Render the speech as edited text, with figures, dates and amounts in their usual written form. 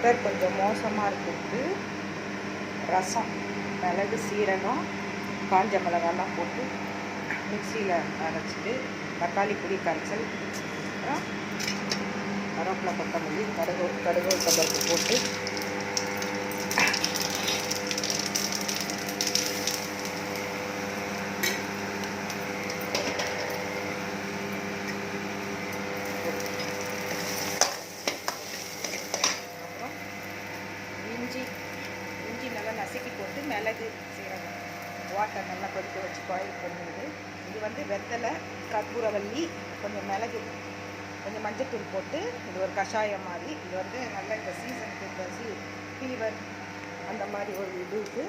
Sugar கொஞ்சம் மோசமாக இருக்கிறதுக்கு ரசம், மிளகு, சீரகம், காஞ்ச மிளகாலாம் போட்டு மிக்சியில் அரைச்சிட்டு தக்காளி புளி கரைச்சல், அப்புறம் கருவேப்பிலை, கொத்தமல்லி, கடுகு பருப்பு போட்டு அப்புறம் இஞ்சி நல்லா நசுக்கி போட்டு மிளகு, சீரகம், வாட்டர் நல்லா கொதிக்க வச்சு பாயில் பண்ணிடுது. இது வந்து வெத்தலை, கற்பூரவல்லி, கொஞ்சம் மிளகு, கொஞ்சம் மஞ்சத்தூள் போட்டு இது ஒரு கஷாயம் மாதிரி. இது வந்து நல்லா இந்த சீசனுக்கு இந்த ஃபீவர் அந்த மாதிரி ஒரு இதுக்கு